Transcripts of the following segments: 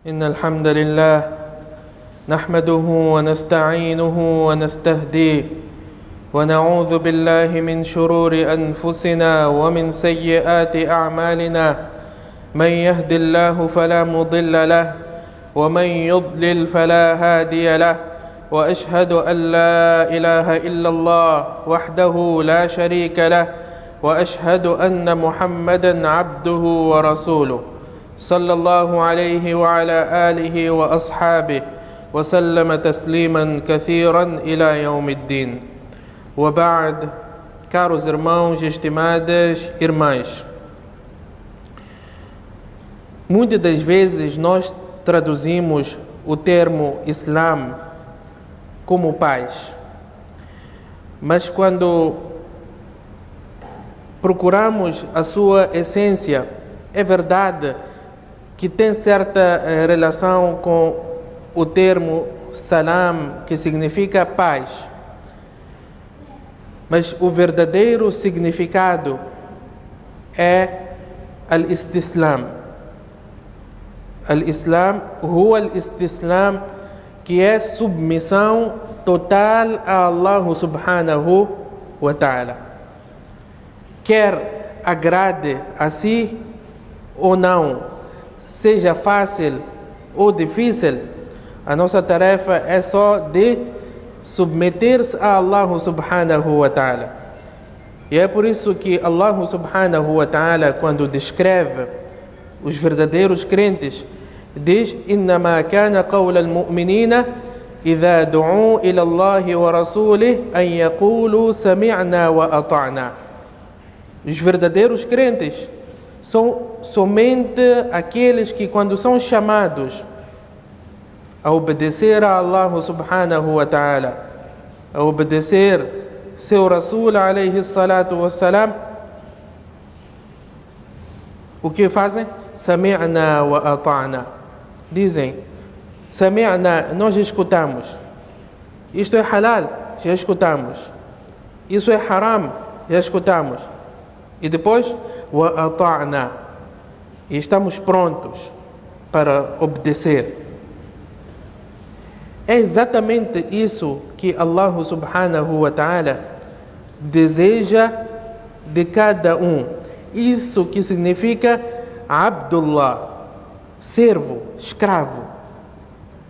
إن الحمد لله نحمده ونستعينه ونستهديه ونعوذ بالله من شرور أنفسنا ومن سيئات أعمالنا. من يهد الله فلا مضل له ومن يضلل فلا هادي له، وأشهد أن لا إله إلا الله وحده لا شريك له، وأشهد أن محمدا عبده ورسوله صلى الله عليه وعلى آله وأصحابه وسلم تسليما كثيرا إلى يوم الدين. وبعد. Caros irmãos e estimadas irmãs, muitas das vezes nós traduzimos o termo Islam como paz, mas quando procuramos a sua essência, é verdade que tem certa relação com o termo salam, que significa paz, mas o verdadeiro significado é al-istislam. Al-islam, huwa al-istislam, que é submissão total a Allah subhanahu wa ta'ala. Quer agrade a si ou não, seja fácil ou difícil, a nossa tarefa é só de submeter-se a Allah subhanahu wa ta'ala. E é por isso que Allah subhanahu wa ta'ala, quando descreve os verdadeiros crentes, diz: إنما كان قول المؤمنين إذا دعوا إلى الله ورسوله أن يقولوا سمعنا وأطعنا. Os verdadeiros crentes são somente aqueles que, quando são chamados a obedecer a Allah subhanahu wa ta'ala, a obedecer seu Rasul alayhi salatu wassalam, o que fazem? Sami'na wa ata'na. Dizem: Sami'na, nós escutamos. Isto é halal, já escutamos. Isso é haram, já escutamos. E depois, wa ata'na, e estamos prontos para obedecer. É exatamente isso que Allah subhanahu wa ta'ala deseja de cada um. Isso que significa Abdullah, servo, escravo.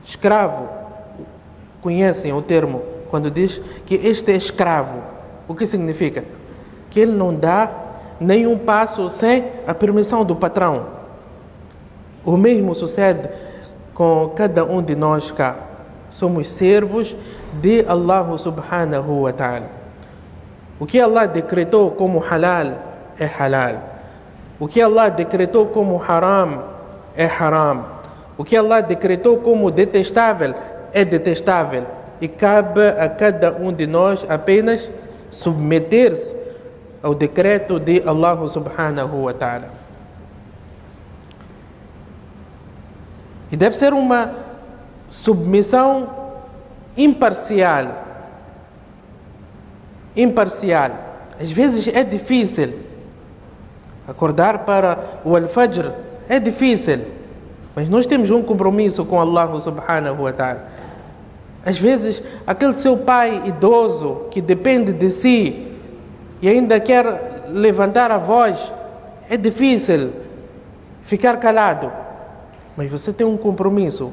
Escravo, conhecem o termo quando diz que este é escravo. O que significa? Que ele não dá nenhum passo sem a permissão do patrão. O mesmo sucede com cada um de nós cá. Somos servos de Allah subhanahu wa ta'ala. O que Allah decretou como halal é halal. O que Allah decretou como haram é haram. O que Allah decretou como detestável é detestável. E cabe a cada um de nós apenas submeter-se ao decreto de Allah subhanahu wa ta'ala. E deve ser uma submissão imparcial. Imparcial. Às vezes é difícil. Acordar para o al-fajr é difícil. Mas nós temos um compromisso com Allah subhanahu wa ta'ala. Às vezes, aquele seu pai idoso que depende de si e ainda quer levantar a voz, é difícil ficar calado. Mas você tem um compromisso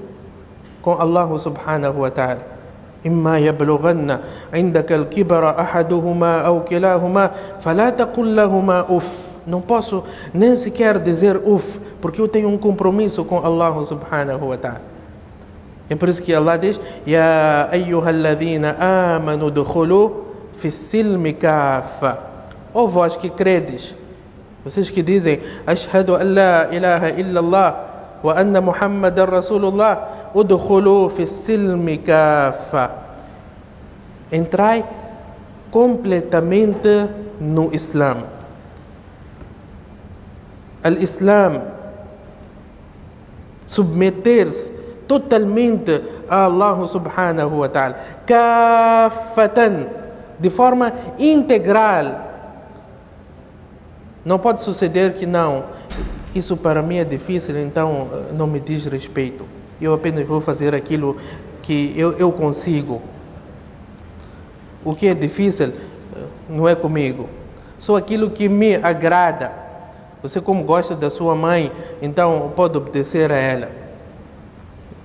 com Allah subhanahu wa ta'ala. إما يبلغن عندك الكبر أحدهما أو كلاهما فلا تقل لهما أف. Não posso nem sequer dizer uf, porque eu tenho um compromisso com Allah subhanahu wa ta'ala. É por isso que Allah diz: يا أيها الذين آمنوا ادخلوا في السلم كافة. Ó vós que credes, vocês que dizem أشهد أن لا إله إلا الله وأن محمد رسول الله ادخلوا في السلم كافة. Entrai completamente no Islam. Al-Islam, submeter-se totalmente a Allah subhanahu wa ta'ala, kafatan, de forma integral. Não pode suceder que não, isso para mim é difícil, então não me diz respeito. Eu apenas vou fazer aquilo que eu consigo. O que é difícil não é comigo. Só aquilo que me agrada. Você, como gosta da sua mãe, então pode obedecer a ela.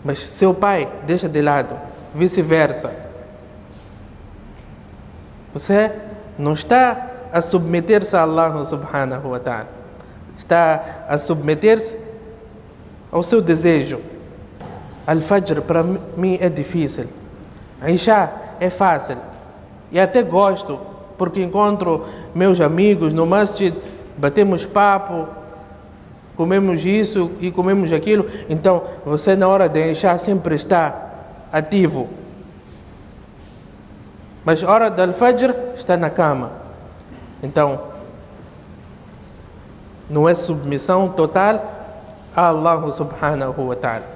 Mas seu pai deixa de lado, vice-versa. Você não está a submeter-se a Allah subhanahu wa ta'ala. Está a submeter-se ao seu desejo. Al-Fajr para mim é difícil. Isha é fácil. E até gosto, porque encontro meus amigos no masjid, batemos papo, comemos isso e comemos aquilo. Então, você na hora de Isha sempre está ativo. Mas na hora do Al-Fajr está na cama. Então, não é submissão total a Allah subhanahu wa ta'ala.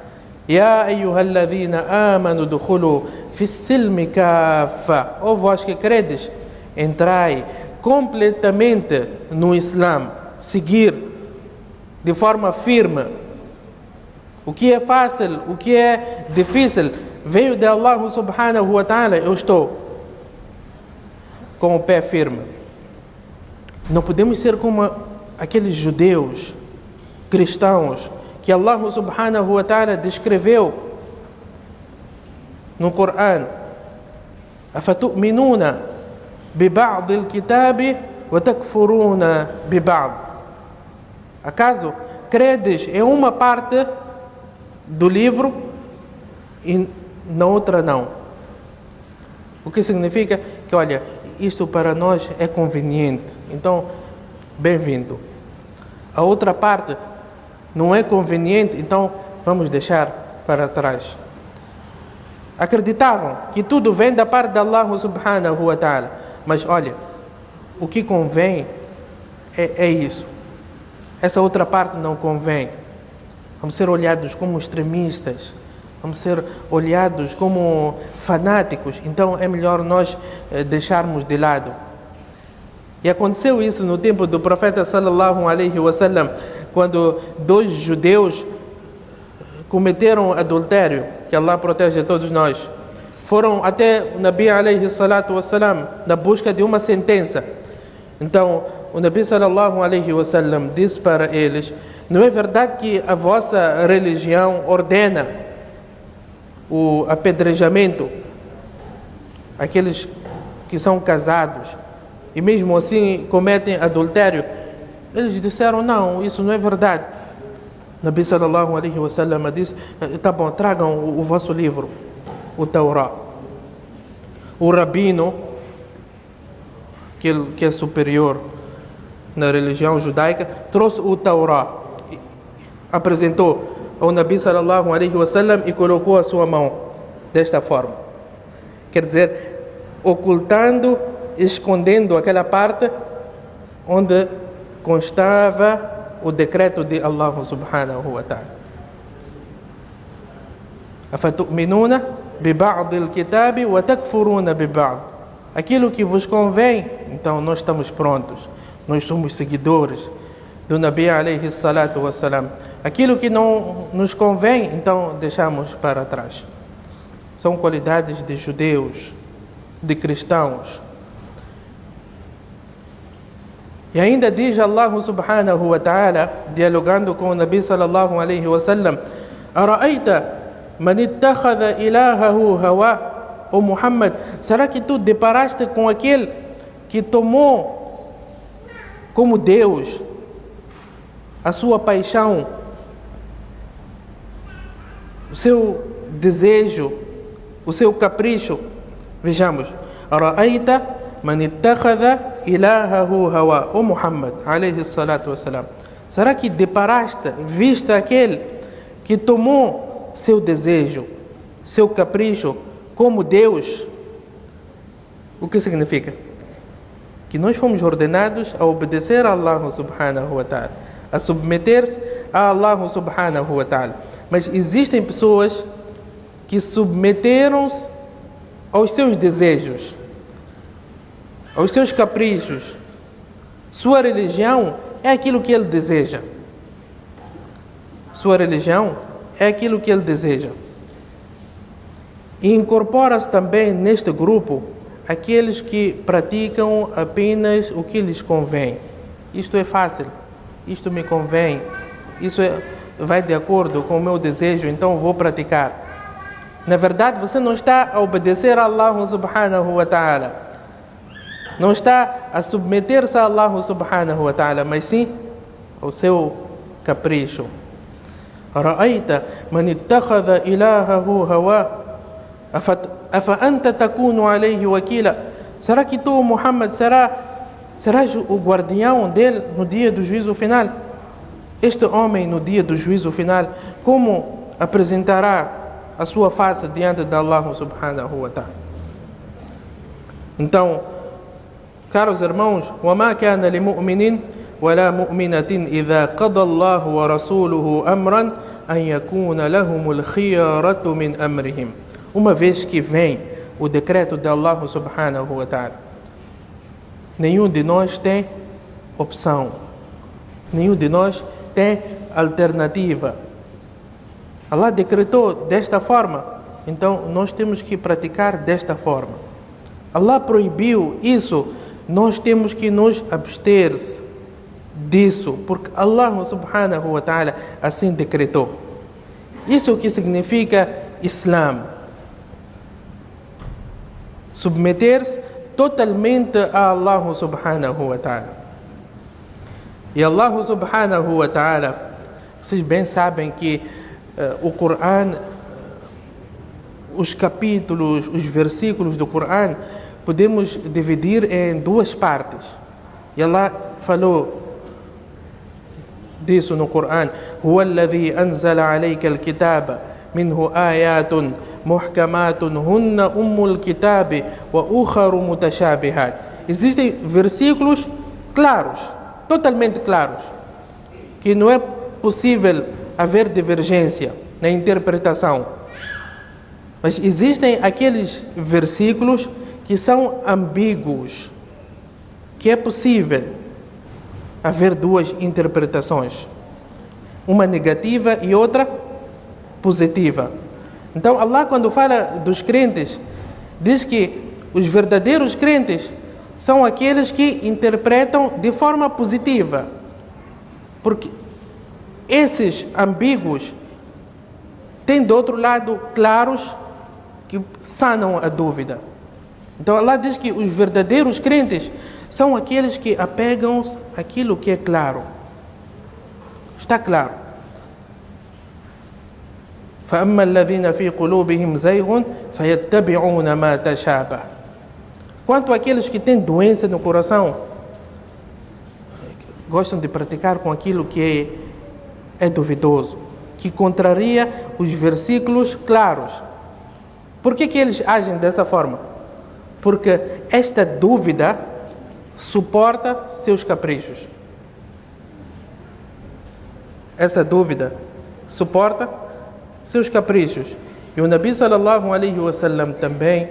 Ya ayyuhalladhina amanu dukhulu fis-silmi kaffa. Ó vós que credes, entrai completamente no Islã, seguir de forma firme. O que é fácil, o que é difícil, veio de Allah subhanahu wa ta'ala. Eu estou com o pé firme. Não podemos ser como aqueles judeus, cristãos, que Allah subhanahu wa ta'ala descreveu no Corão. Afatu'minuna biba'd al-kitabi wa takfuruna biba'd. Acaso credes em uma parte do livro e na outra não? O que significa que, olha, isto para nós é conveniente, então bem-vindo. A outra parte não é conveniente, então vamos deixar para trás. Acreditavam que tudo vem da parte de Allah subhanahu wa ta'ala. Mas olha, o que convém é isso. Essa outra parte não convém. Vamos ser olhados como extremistas. Vamos ser olhados como fanáticos. Então é melhor nós deixarmos de lado. E aconteceu isso no tempo do profeta sallallahu alaihi wasallam, quando dois judeus cometeram adultério, que Allah protege todos nós. Foram até o Nabi alaihi salatu wasallam na busca de uma sentença. Então o Nabi sallallahu alaihi wasallam disse para eles: não é verdade que a vossa religião ordena o apedrejamento aqueles que são casados e mesmo assim cometem adultério? Eles disseram: não, isso não é verdade. Nabi sallallahu alaihi wasallam disse: tá bom, tragam o vosso livro, o Taurá. O rabino, que é superior na religião judaica, trouxe o Taurá, apresentou ao Nabi sallallahu alaihi wasallam e colocou a sua mão desta forma. Quer dizer, ocultando, escondendo aquela parte onde constava o decreto de Allah subhanahu wa ta'ala. Afatu'minuna biba'd al-kitabi wa takfuruna biba'd. Aquilo que vos convém, então nós estamos prontos. Nós somos seguidores do Nabi alayhi salatu wassalam. Aquilo que não nos convém, então deixamos para trás. São qualidades de judeus, de cristãos. E ainda diz Allah subhanahu wa ta'ala, dialogando com o Nabi sallallahu alaihi wasallam: Ara'aita man ittakhadha ilahahu hawa. Ó Muhammad, será que tu deparaste com aquele que tomou como Deus a sua paixão, o seu desejo, o seu capricho? Vejamos: Ara'aita man ittakhadha ilahahu hawa. Ó Muhammad alayhi salatu wassalam, será que deparaste, viste aquele que tomou seu desejo, seu capricho como Deus? O que significa? Que nós fomos ordenados a obedecer a Allah subhanahu wa ta'ala, a submeter-se a Allah subhanahu wa ta'ala. Mas existem pessoas que submeteram-se aos seus desejos, aos seus caprichos. Sua religião é aquilo que ele deseja. sua religião, é aquilo que ele deseja. E incorpora-se também neste grupo aqueles que praticam apenas o que lhes convém. Isto é fácil, isto me convém, vai de acordo com o meu desejo, então vou praticar. Na verdade, você não está a obedecer a Allah subhanahu wa ta'ala. Não está a submeter-se a Allah subhanahu wa ta'ala, mas sim ao seu capricho. رأيت من اتخذ إلهه هواه أفأنت تكون عليه وكيلا. Será que tu, Muhammad, serás o guardião dele no dia do juízo final? Este homem, no dia do juízo final, como apresentará a sua face diante de Allah subhanahu wa ta'ala? Então, caros irmãos, وَمَا كَانَ لِمُؤْمِنٍ وَلَا مُؤْمِنَةٍ إِذَا قَضَى اللَّهُ وَرَسُولُهُ أَمْرًا أَنْ يَكُونَ لَهُمُ الْخِيَرَةُ مِنْ أَمْرِهِمْ. Uma vez que vem o decreto de Allah subhanahu wa ta'ala, nenhum de nós tem opção, nenhum de nós tem alternativa. Allah decretou desta forma, então nós temos que praticar desta forma. Allah proibiu isso, nós temos que nos abster disso, porque Allah subhanahu wa ta'ala assim decretou. Isso que significa Islã. Submeter-se totalmente a Allah subhanahu wa ta'ala. E Allah subhanahu wa ta'ala, vocês bem sabem que o Corão, os capítulos, os versículos do Corão, podemos dividir em duas partes. E Allah falou disso no Corão: هو الذي أنزل عليك الكتاب منه آيات محكمات هن أم الكتاب وأخر متشابهات. Existem versículos claros, totalmente claros, que não é possível haver divergência na interpretação. Mas existem aqueles versículos que são ambíguos, que é possível haver duas interpretações, uma negativa e outra positiva. Então Allah, quando fala dos crentes, diz que os verdadeiros crentes são aqueles que interpretam de forma positiva, porque esses ambíguos têm do outro lado claros que sanam a dúvida. Então Allah diz que os verdadeiros crentes são aqueles que apegam-se àquilo que é claro. Está claro. فَأَمَّا الَّذِينَ فِي قُلُوبِهِمْ زَيْغٌ فَيَتَّبِعُونَ مَا تَشَابَهَ. Quanto àqueles que têm doença no coração, gostam de praticar com aquilo que é duvidoso, que contraria os versículos claros. Por que eles agem dessa forma? Porque esta dúvida suporta seus caprichos. Essa dúvida suporta seus caprichos. E o Nabi sallallahu alaihi wasallam também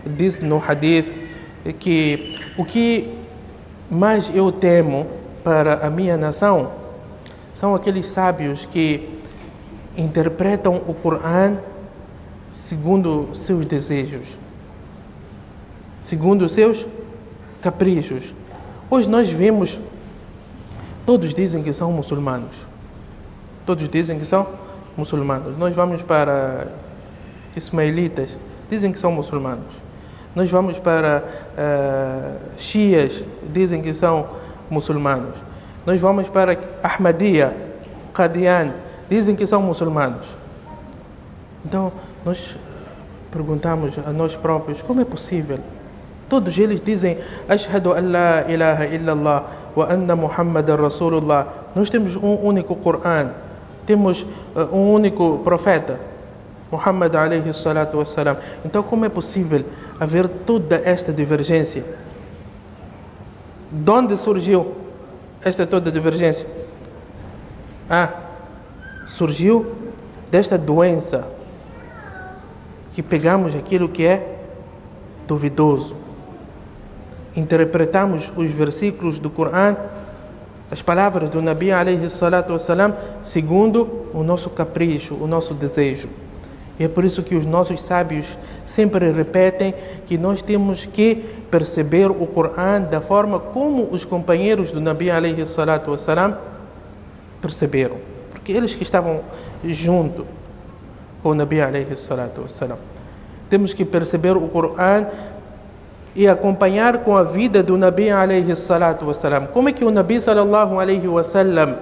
disse no hadith que o que mais eu temo para a minha nação são aqueles sábios que interpretam o Corão segundo seus desejos, segundo seus caprichos. Hoje nós vemos, todos dizem que são muçulmanos. Todos dizem que são muçulmanos. Nós vamos para ismaelitas, dizem que são muçulmanos. Nós vamos para Shias, dizem que são muçulmanos. Nós vamos para Ahmadiyya, Qadian, dizem que são muçulmanos. Então, nós perguntamos a nós próprios, como é possível? Todos eles dizem: Ashhadu an la ilaha illallah wa anna Muhammadan Rasulullah. Nós temos um único Corão, temos um único profeta, Muhammad alayhi salatu wassalam. Então, como é possível haver toda esta divergência? De onde surgiu esta toda divergência? Surgiu desta doença, que pegamos aquilo que é duvidoso, interpretamos os versículos do Corão as palavras do Nabi alayhi salatu wassalam segundo o nosso capricho, o nosso desejo. E é por isso que os nossos sábios sempre repetem que nós temos que perceber o Corão da forma como os companheiros do Nabi alayhi salatu wassalam perceberam. Porque eles que estavam junto com o Nabi alayhi salatu wassalam. Temos que perceber o Corão e acompanhar com a vida do Nabi alayhi salatu wassalam. Como é que o Nabi sallallahu alayhi wasallam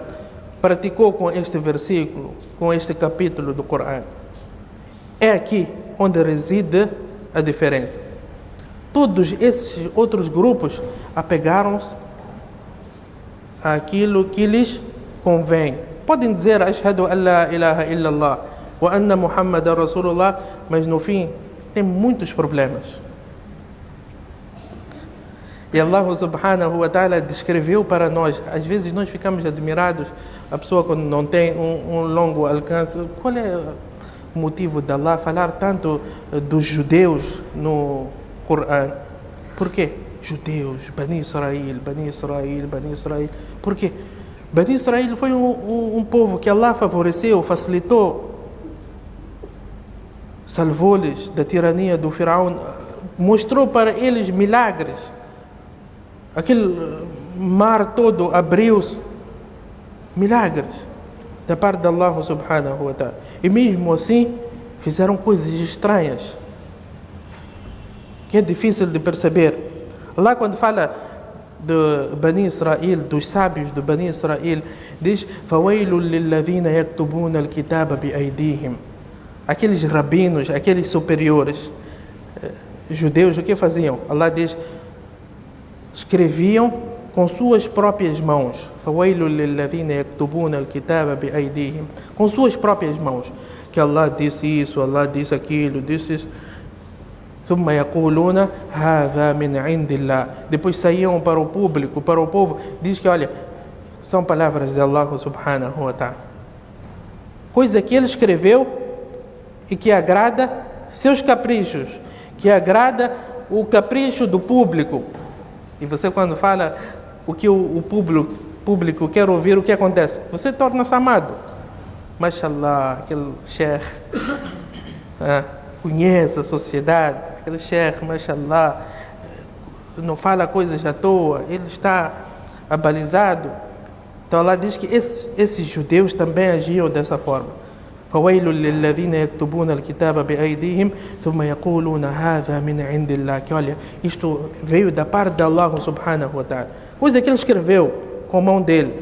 praticou com este versículo, com este capítulo do Corão? É aqui onde reside a diferença. Todos esses outros grupos apegaram-se àquilo que lhes convém. Podem dizer Ashhadu an la ilaha illallah wa anna Muhammadan Rasulullah, mas no fim tem muitos problemas. E Allah subhanahu wa ta'ala descreveu para nós. Às vezes nós ficamos admirados, a pessoa quando não tem um longo alcance. Qual é o motivo de Allah falar tanto dos judeus no Corão? Por quê? Judeus, Bani Israel, Bani Israel, Bani Israel. Por quê? Bani Israel foi um povo que Allah favoreceu, facilitou, salvou-lhes da tirania do Firaun, mostrou para eles milagres. Aquele mar todo abriu-se, milagres da parte de Allah subhanahu wa ta'ala. E mesmo assim fizeram coisas estranhas que é difícil de perceber. Allah, quando fala de Bani Israel, dos sábios de Bani Israel, diz: فَوَيْلٌ لِلَّذِينَ يَكْتُبُونَ الْكِتَابَ بِأَيْدِيهِمْ. Aqueles rabinos, aqueles superiores judeus, o que faziam? Allah diz: escreviam com suas próprias mãos. فَوَيْلٌ لِلَّذِينَ يَكْتُبُونَ الْكِتَابَ بِأَيْدِيهِمْ. Com suas próprias mãos. Que Allah disse isso, Allah disse aquilo, disse isso. ثُمَّ يَقُولُونَ هَذَا مِنْ عِنْدِ اللَّهِ. Depois saíam para o público, para o povo, diz que, olha, são palavras de Allah subhanahu wa ta'ala. Coisa que ele escreveu e que agrada seus caprichos, que agrada o capricho do público. E você, quando fala o que o público quer ouvir, o que acontece? Você torna-se amado. Mashallah, aquele sheikh conhece a sociedade, aquele sheikh, mashallah, não fala coisas à toa, ele está abalizado. Então Allah diz que esses judeus também agiam dessa forma. فَوَيْلٌ لِلَّذِينَ يَكْتُبُونَ الْكِتَابَ بِأَيْدِيهِمْ ثُمَّ يَقُولُونَ هَذَا مِنْ عِنْدِ اللَّهِ. Que olha, isto veio da parte de Allah subhanahu wa ta'ala. Coisa que ele escreveu com a mão dele,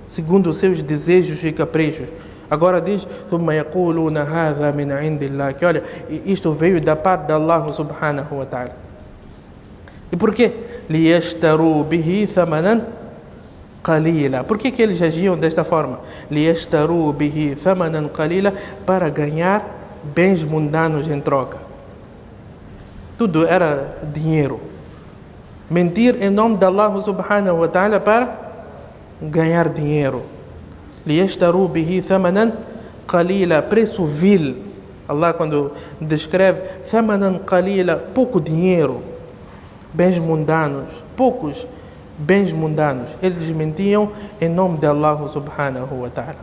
segundo os seus desejos e caprichos. Agora diz: ثُمَّ يَقُولُونَ هَذَا مِنْ عِنْدِ اللَّهِ. Que olha, isto veio da parte de Allah subhanahu wa ta'ala. E por quê? لِيَشْتَرُوا بِهِ ثَمَنًا قَلِيلًا. Por que eles agiam desta forma? لِيَشْتَرُوا بِهِ ثَمَنًا قَلِيلًا. Para ganhar bens mundanos em troca. Tudo era dinheiro. Mentir em nome de Allah subhanahu wa ta'ala para ganhar dinheiro. لِيَشْتَرُوا بِهِ ثَمَنًا قَلِيلًا. Preço vil. Allah, quando descreve ثَمَنًا قَلِيلًا, pouco dinheiro, bens mundanos, poucos bens mundanos. Eles mentiam em nome de Allah subhanahu wa ta'ala.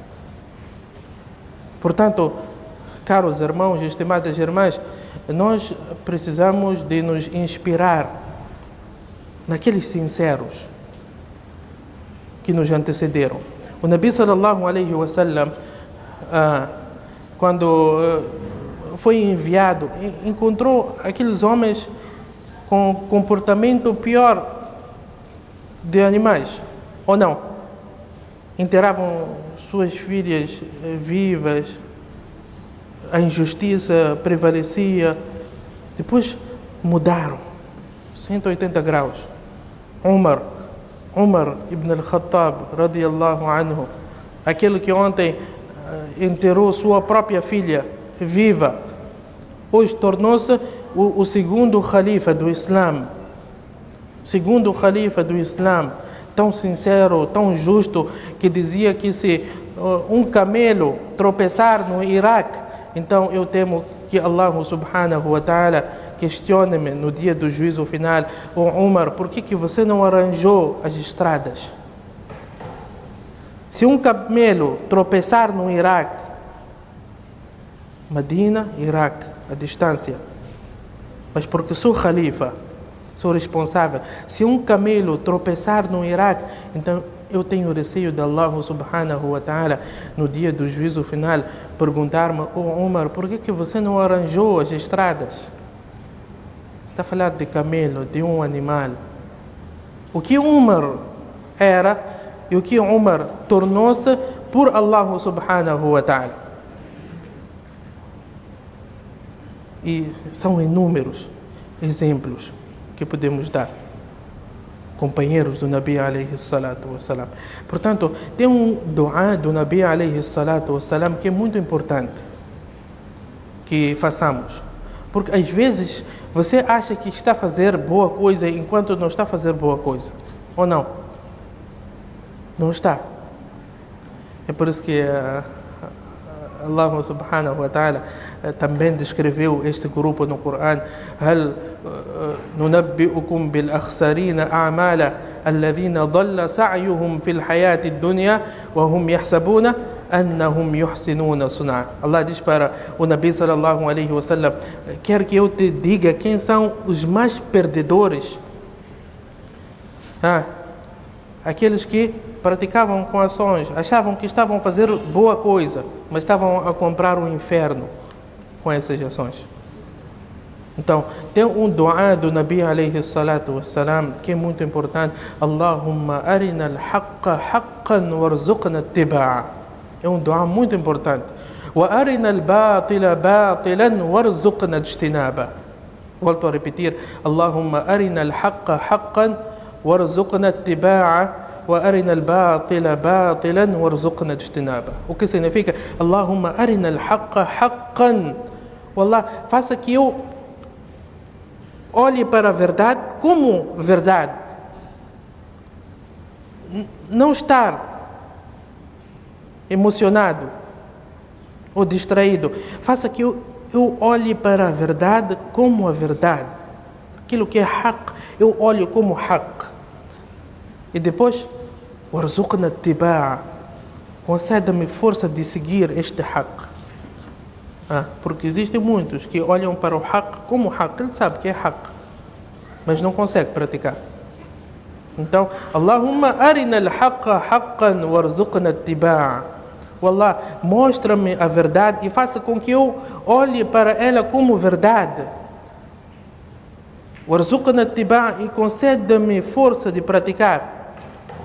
Portanto, caros irmãos e estimadas irmãs, nós precisamos de nos inspirar naqueles sinceros que nos antecederam. O Nabi sallallahu alayhi wa sallam, quando foi enviado, encontrou aqueles homens com comportamento pior de animais, ou não? Enterravam suas filhas vivas, a injustiça prevalecia. Depois mudaram 180 graus. Umar ibn al-Khattab radiyallahu anhu, aquele que ontem enterrou sua própria filha viva, hoje tornou-se o segundo khalifa do Islã. Segundo khalifa do Islã, tão sincero, tão justo, que dizia que se um camelo tropeçar no Iraque, então eu temo que Allah subhanahu wa ta'ala questione-me no dia do juízo final: Umar, por que você não arranjou as estradas? Se um camelo tropeçar no Iraque, Medina, Iraque, a distância, mas porque sou Khalifa, sou responsável. Se um camelo tropeçar no Iraque, então eu tenho receio de Allah subhanahu wa ta'ala, no dia do juízo final, perguntar-me: oh Umar, por que você não arranjou as estradas? Está a falar de camelo, de um animal. O que Umar era e o que Umar tornou-se por Allah subhanahu wa ta'ala. E são inúmeros exemplos que podemos dar. Companheiros do Nabi alayhi salatu wassalam. Portanto, tem um dua do Nabi alayhi salatu wassalam que é muito importante que façamos. Porque às vezes você acha que está a fazer boa coisa enquanto não está a fazer boa coisa. Ou não? Não está. É por isso que Allah subhanahu wa ta'ala também descreveu este grupo no Coran: هل ننبئكم بالأخسرين أعمالا الذين ضل سعيهم في الحياة الدنيا وهم يحسبون أنهم يحسنون صنعا. Allah diz para o Nabi sallallahu alaihi wasallam: quer que eu te diga quem são os mais perdedores? Aqueles que praticavam com ações, achavam que estavam a fazer boa coisa, mas estavam a comprar o inferno com essas ações. Então, tem um dua do Nabi alayhi salatu wassalam que é muito importante: Allahumma arina al-haqqa haqqan warzuqna ittiba'a. É um dua muito importante. Wa arina al-batila batilan warzuqna ijtinaba. Volto a repetir: Allahumma arina al-haqqa haqqan warzuqna ittiba'a. وأرنا الباطل باطلا وارزقنا اجتنابه. O que significa? Allahumma arina al-haqqa haqqan. Wallah, faça que eu olhe para a verdade como verdade. Não estar emocionado ou distraído. Faça que eu olhe para a verdade como a verdade. Aquilo que é haqq, eu olho como haqq. E depois, warzuqna ittiba'a, conceda-me força de seguir este haqq. Porque existem muitos que olham para o haqq como haqq, ele sabe que é haqq, mas não consegue praticar. Então, Allahumma arina al-haqqa haqqan warzuqna ittiba'a. Wallah, mostra-me a verdade e faça com que eu olhe para ela como verdade. Warzuqna ittiba'a, e conceda-me força de praticar.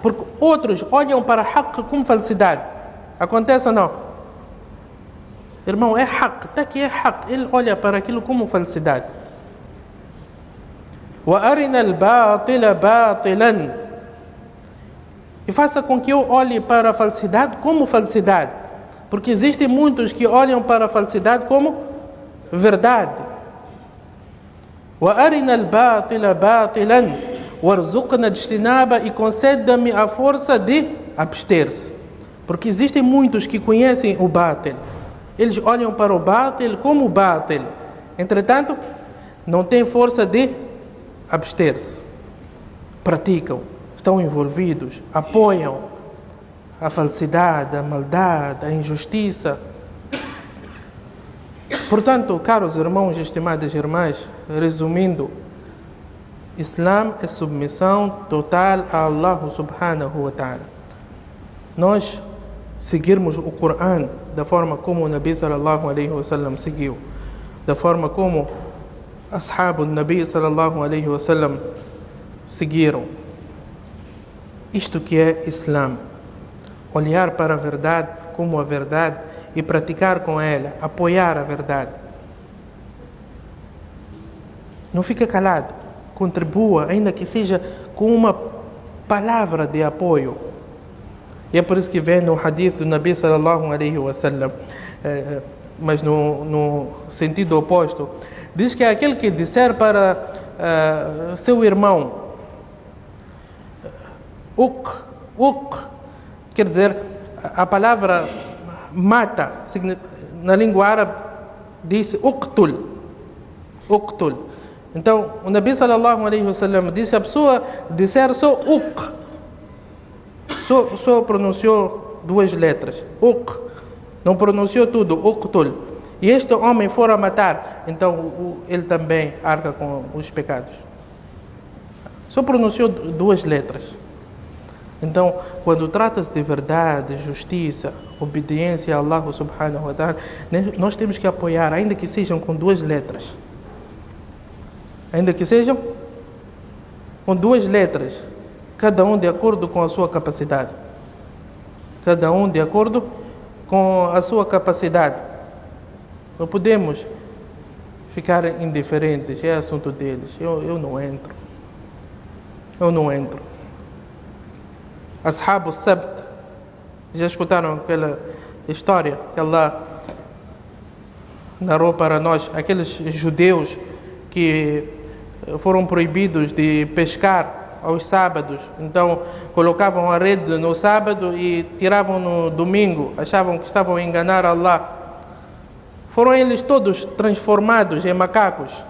Porque outros olham para haqq como falsidade. Acontece ou não? Irmão, é haqq, está aqui é haqq. Ele olha para aquilo como falsidade. Wa arina al-batila batilan. E faça com que eu olhe para a falsidade como falsidade. Porque existem muitos que olham para a falsidade como verdade. Wa arina al-batila batilan. Warzuqna ijtinaba, e conceda-me a força de abster-se. Porque existem muitos que conhecem o batil. Eles olham para o batil como batil. Entretanto, não têm força de abster-se. Praticam, estão envolvidos, apoiam a falsidade, a maldade, a injustiça. Portanto, caros irmãos e estimadas irmãs, resumindo, Islã é submissão total a Allah subhanahu wa ta'ala. Nós seguirmos o Coran da forma como o Nabi sallallahu alaihi wasallam seguiu, da forma como ashabu Nabi sallallahu alaihi wasallam seguiram. Isto que é Islã. Olhar para a verdade como a verdade e praticar com ela, apoiar a verdade. Não fica calado. Contribua, ainda que seja com uma palavra de apoio. E é por isso que vem no hadith do Nabi sallallahu alaihi wasallam, mas no sentido oposto, diz que é aquele que disser para seu irmão, quer dizer, a palavra mata, na língua árabe diz uqtul. Então, o Nabi sallallahu alaihi wasallam disse: a pessoa disser só só pronunciou 2 letras. Uq. Não pronunciou tudo. Uqtul. E este homem for a matar, então ele também arca com os pecados. Só pronunciou 2 letras. Então, quando trata-se de verdade, justiça, obediência a Allah subhanahu wa ta'ala, nós temos que apoiar, ainda que sejam com 2 letras. Ainda que sejam com 2 letras. Cada um de acordo com a sua capacidade. Cada um de acordo com a sua capacidade. Não podemos ficar indiferentes, é assunto deles. Eu não entro. Eu não entro. Ashab al-Sabt, já escutaram aquela história que Allah narrou para nós? Aqueles judeus que foram proibidos de pescar aos sábados, então colocavam a rede no sábado e tiravam no domingo, achavam que estavam a enganar Allah. Foram eles todos transformados em macacos.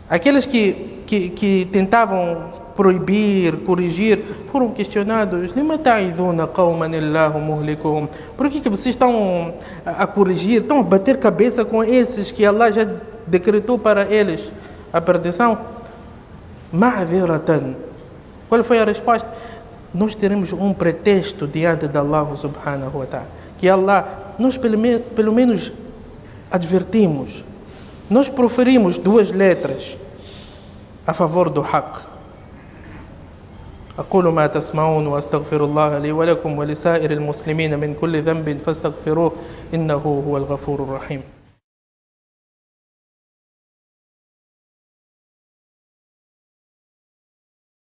Aqueles que tentavam proibir, corrigir, foram questionados: por que vocês estão a corrigir, estão a bater cabeça com esses que Allah já decretou para eles a perdição? Ma'viratan. Qual foi a resposta? Nós teremos um pretexto diante de Allah subhanahu wa ta'ala, que Allah, nós pelo menos advertimos, nós proferimos 2 letras a favor do haqq. أقول ما تسمعون وأستغفر الله لي ولكم ولسائر المسلمين من كل ذنب فاستغفروه إنه هو الغفور الرحيم.